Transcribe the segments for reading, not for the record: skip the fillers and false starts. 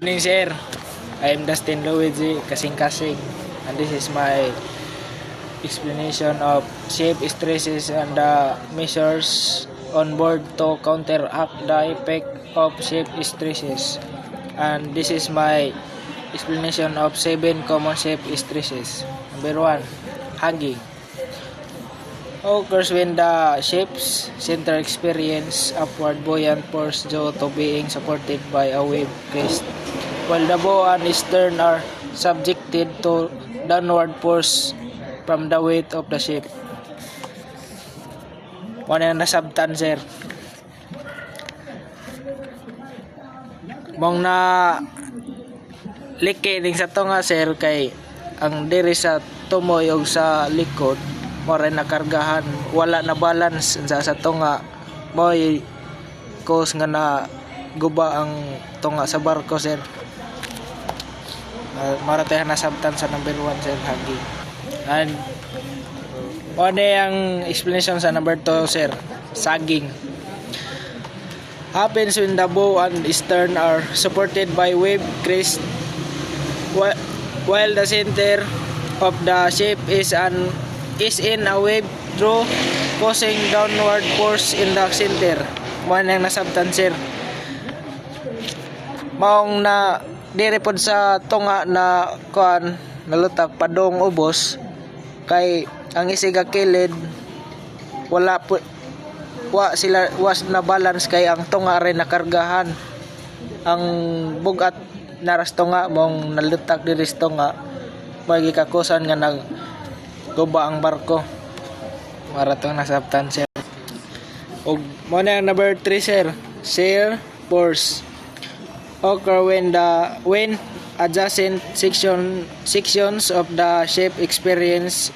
Morning sir, I'm Dustin Luigi Kasing-Kasing and this is my explanation of shape stresses and the measures on board to counteract the effect of shape stresses. And this is my explanation of 7 common shape stresses. Number 1, hugging. Occurs when the shape's center experience upward buoyant force due to being supported by a wave crest, while the bow and stern are subjected to downward force from the weight of the ship. Muna yung nasabtan sir. Mong na liki ning sa tunga sir kay ang diri sa tumoy og sa likod mora nakargahan, wala na balance sa tunga, mo'y cause nga na guba ang tunga sa barko sir. Mara tayo nasabtan sa number 1 sir, hugging. And ano yung explanation sa number 2 sir, sagging. Happens when the bow and stern are supported by wave crest while the center of the ship is in a wave through causing downward force in the center. Mo nang nasabtan sir. Maong na dire pod sa tunga na kuan nalutak padong ubos kay ang isiga kilid sila was na balance kay ang tunga rin nakargahan. Ang bugat naras tunga mong nalutak diri sa tunga may gikakusan nga nag guba ang barko. Maratong nasabtan sir. Og mo na number 3 sir, shear force. Occur when adjacent sections of the ship experience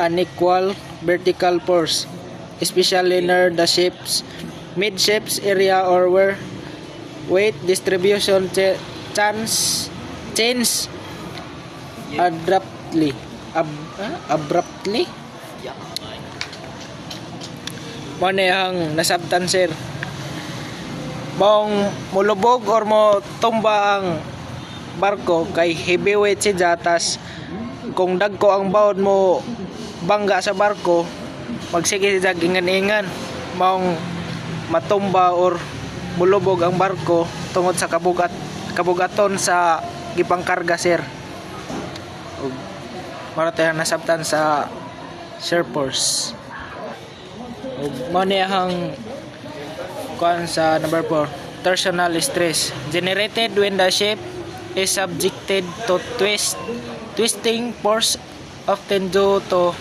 unequal vertical force, especially near the ship's midships area or where weight distribution change abruptly. Muna yung nasabtan sir. Bang mulubog or mo tumba ang barko kay heavyweight si jatas. Kung dagko ang bawod mo bangga sa barko, magsige si ingan-ingan. Maong matumba or mulubog ang barko tungod sa kabugaton sa gipangkarga sir. Maratay nasabtan sa shear force. Manihang kuan sa number 4, torsional stress generated when the ship is subjected to twisting force, often due to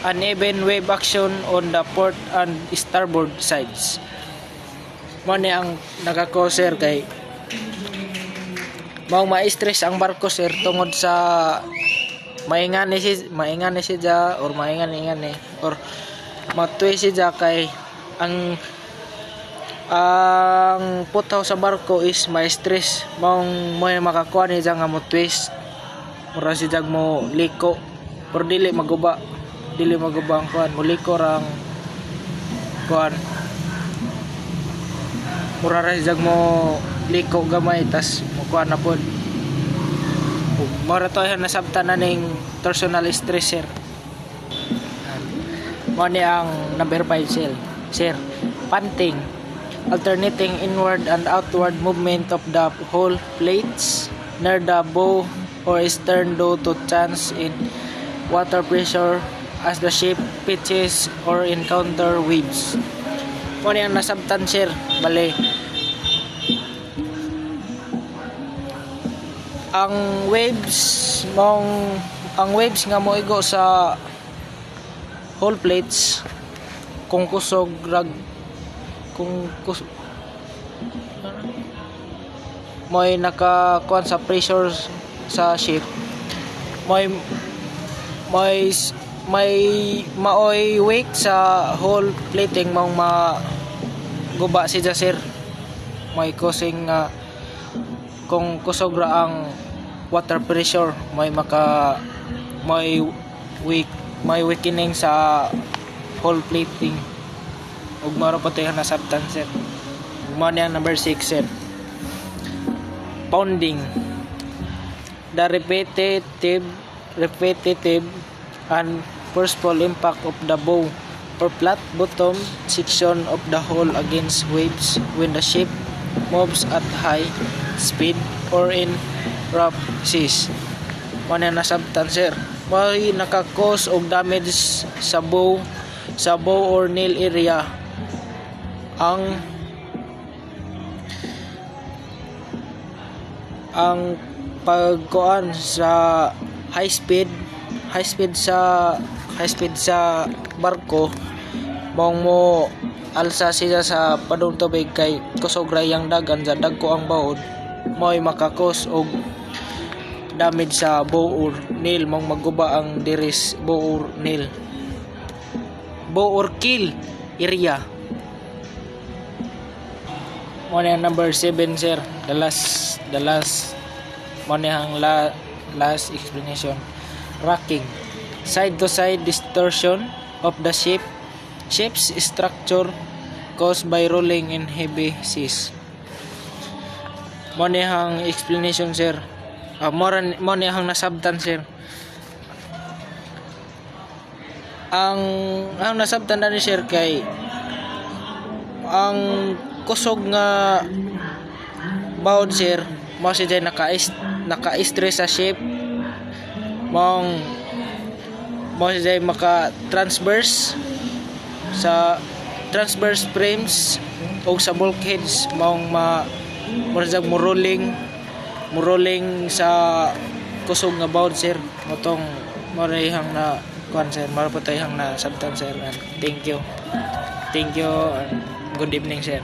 uneven wave action on the port and starboard sides. Manihang nagako sir kay mao ma-stress ang barko sir tungod sa maingan ni siya or or matwist siya kay ang putaw sa barko is may stress mong may makakuha ni siya nga mo twist mura siya mo liko pero dili maguba ang kuan mo liko rang kuan mura ra siya mo liko gamay tas mo kuan na pod. Mora to yung nasabtan na ning torsional stress sir. Muna ang number 5 sir, panting. Alternating inward and outward movement of the hull plates near the bow or stern due to change in water pressure as the ship pitches or encounter waves. Muna ang nasabtan sir, bali ang waves nga moigo sa hull plates kung kusog may nakakuan sa pressure sa ship may maoy weight sa hull plating mong maguba siya sir, may causing kung kusog ra ang water pressure may weakening sa hull plating ug maro pa tayo nasabtan sir. Ug mao na number 6 sir, pounding. The repetitive and forceful impact of the bow or flat bottom section of the hull against waves when the ship moves at high speed or in rough seas. Muna na sabtan sir. May nakakos og damage sa bow or nail area. Ang pagkuan sa high speed sa barko mong mo alsa siya sa padung tubig kay kusog rayang dagan sa dagko ang baod mo'y makakos og damage sa bow or nail mong maguba ang diris bow or nail bow or kill area. Mo na number 7 sir, the last mo na ang last explanation. Rocking, side to side distortion of the ship's structure caused by rolling in heavy seas. Mo na ang explanation sir. Mo na ang nasabtan sir. Ang nasabtan na ni sir kay ang kusog nga baud sir mo siya naka-stress sa ship mo siya maka transverse frames o sa bulkheads mo rolling sa kusog nga baud sir motong marayhang na kuan sir marapatayhang na sabtan sir. Thank you and good evening sir.